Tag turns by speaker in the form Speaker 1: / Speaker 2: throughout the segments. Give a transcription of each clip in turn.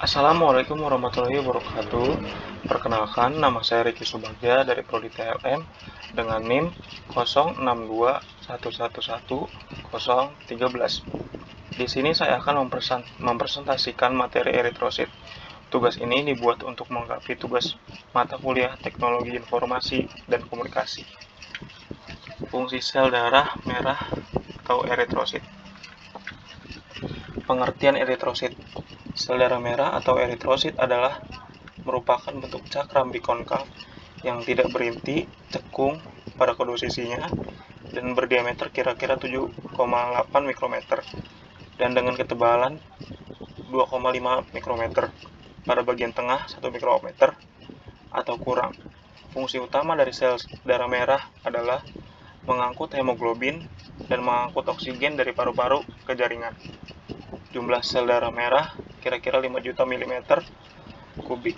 Speaker 1: Assalamualaikum warahmatullahi wabarakatuh. Perkenalkan, nama saya Riki Subagja dari Prodi TLM dengan NIM 0621111013. Di sini saya akan mempresentasikan materi eritrosit. Tugas ini dibuat untuk melengkapi tugas mata kuliah Teknologi Informasi dan Komunikasi. Fungsi sel darah merah atau eritrosit. Pengertian eritrosit. Sel darah merah atau eritrosit adalah merupakan bentuk cakram bikonkav yang tidak berinti, cekung pada kedua sisinya, dan berdiameter kira-kira 7,8 mikrometer dan dengan ketebalan 2,5 mikrometer pada bagian tengah 1 mikrometer atau kurang. Fungsi utama dari sel darah merah adalah mengangkut hemoglobin dan mengangkut oksigen dari paru-paru ke jaringan. Jumlah sel darah merah kira-kira 5 juta milimeter kubik.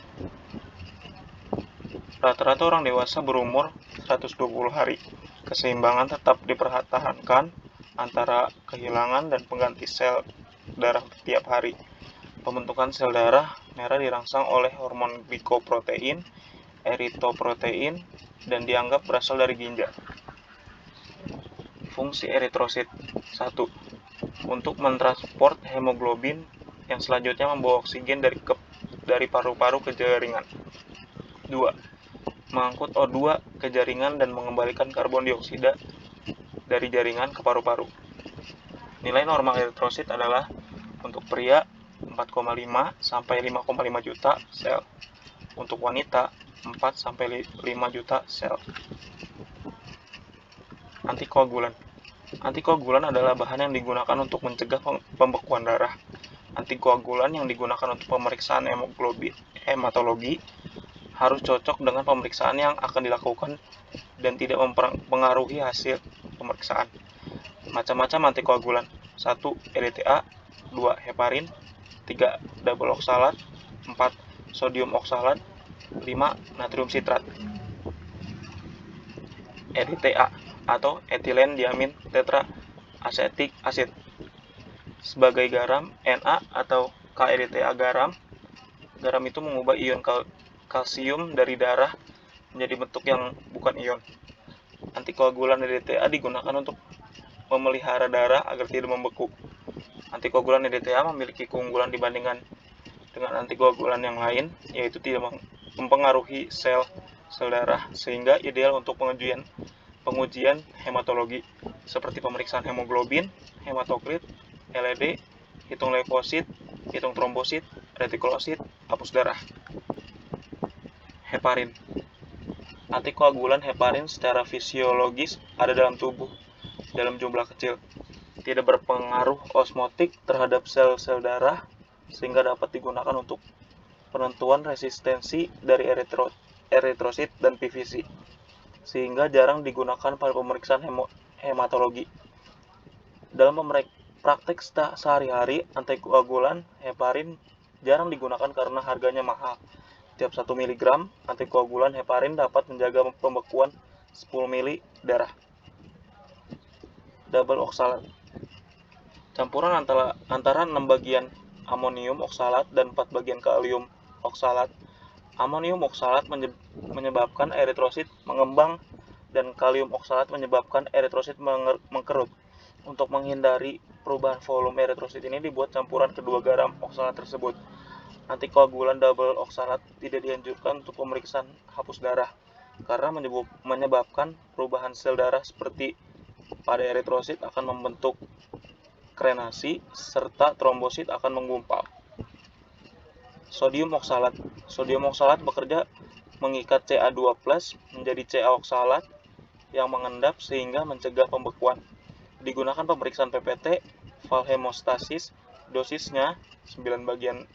Speaker 1: Rata-rata orang dewasa berumur 120 hari. Keseimbangan tetap dipertahankan antara kehilangan dan pengganti sel darah tiap hari. Pembentukan sel darah merah dirangsang oleh hormon glikoprotein, eritoprotein, dan dianggap berasal dari ginjal. Fungsi eritrosit 1. Untuk mentransport hemoglobin yang selanjutnya membawa oksigen dari paru-paru ke jaringan. 2. Mengangkut O2 ke jaringan dan mengembalikan karbon dioksida dari jaringan ke paru-paru. Nilai normal eritrosit adalah untuk pria 4,5 sampai 5,5 juta sel. Untuk wanita 4 sampai 5 juta sel. Antikoagulan. Antikoagulan adalah bahan yang digunakan untuk mencegah pembekuan darah. Antikoagulan yang digunakan untuk pemeriksaan hematologi harus cocok dengan pemeriksaan yang akan dilakukan dan tidak mempengaruhi hasil pemeriksaan. Macam-macam antikoagulan. 1. EDTA, 2. heparin, 3. double oksalat, 4. sodium oksalat, 5. natrium sitrat. EDTA atau etilen diamin tetra asetik asid sebagai garam, Na atau KEDTA garam. Garam itu mengubah ion kalsium dari darah menjadi bentuk yang bukan ion. Antikoagulan EDTA digunakan untuk memelihara darah agar tidak membeku. Antikoagulan EDTA memiliki keunggulan dibandingkan dengan antikoagulan yang lain, yaitu tidak mempengaruhi sel darah sehingga ideal untuk pengujian hematologi seperti pemeriksaan hemoglobin, hematokrit, LED, hitung leukosit, hitung trombosit, retikulosit, hapus darah. Heparin. Antikoagulan heparin secara fisiologis ada dalam tubuh dalam jumlah kecil. Tidak berpengaruh osmotik terhadap sel-sel darah sehingga dapat digunakan untuk penentuan resistensi dari eritrosit dan PVC. Sehingga jarang digunakan pada pemeriksaan hematologi. Dalam praktek sehari-hari, antikoagulan heparin jarang digunakan karena harganya mahal. Tiap 1 mg antikoagulan heparin dapat menjaga pembekuan 10 ml darah. Double oksalat. Campuran antara 6 bagian amonium oksalat dan 4 bagian kalium oksalat. Amonium oksalat menyebabkan eritrosit mengembang dan kalium oksalat menyebabkan eritrosit mengkerut. Untuk menghindari perubahan volume eritrosit ini dibuat campuran kedua garam oksalat tersebut. Antikoagulan double oksalat tidak dianjurkan untuk pemeriksaan hapus darah karena menyebabkan perubahan sel darah seperti pada eritrosit akan membentuk krenasi serta trombosit akan menggumpal. Sodium oksalat. Sodium oksalat bekerja mengikat Ca2+ menjadi Ca oksalat yang mengendap sehingga mencegah pembekuan. Digunakan pemeriksaan PPT, valve hemostasis, dosisnya 9 bagian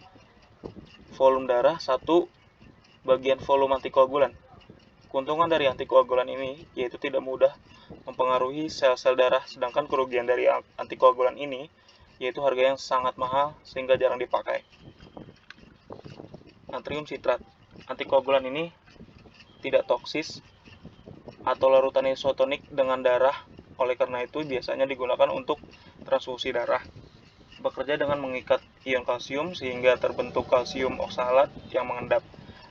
Speaker 1: volume darah, 1 bagian volume antikoagulan. Keuntungan dari antikoagulan ini yaitu tidak mudah mempengaruhi sel-sel darah, sedangkan kerugian dari antikoagulan ini yaitu harga yang sangat mahal sehingga jarang dipakai. Natrium sitrat. Antikoagulan ini tidak toksis atau larutan isotonik dengan darah, oleh karena itu biasanya digunakan untuk transfusi darah. bekerja dengan mengikat ion kalsium sehingga terbentuk kalsium oksalat yang mengendap.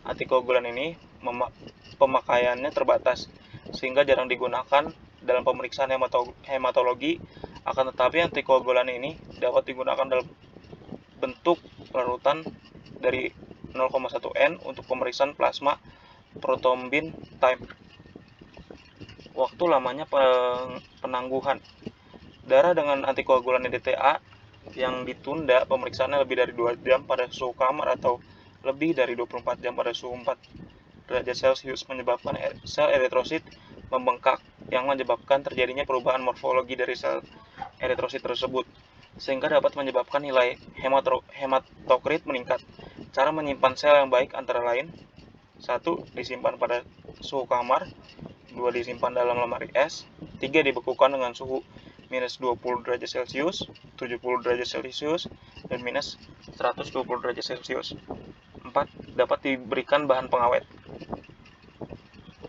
Speaker 1: Antikoagulan ini pemakaiannya terbatas sehingga jarang digunakan dalam pemeriksaan hematologi. Akan tetapi antikoagulan ini dapat digunakan dalam bentuk larutan dari 0,1 N untuk pemeriksaan plasma prothrombin time. Waktu lamanya penangguhan. Darah dengan antikoagulan DTA yang ditunda pemeriksaannya lebih dari 2 jam pada suhu kamar atau lebih dari 24 jam pada suhu 4 derajat Celcius menyebabkan sel eritrosit membengkak yang menyebabkan terjadinya perubahan morfologi dari sel eritrosit tersebut sehingga dapat menyebabkan nilai hematokrit meningkat. Cara menyimpan sel yang baik antara lain: 1. Disimpan pada suhu kamar, 2. Disimpan dalam lemari es, 3. Dibekukan dengan suhu minus 20 derajat Celcius, 70 derajat Celcius, dan minus 120 derajat Celcius. 4. Dapat diberikan bahan pengawet.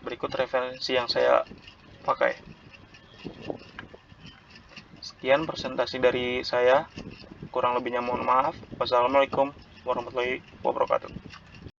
Speaker 1: Berikut referensi yang saya pakai. Sekian presentasi dari saya. Kurang lebihnya mohon maaf. Wassalamualaikum warahmatullahi wabarakatuh.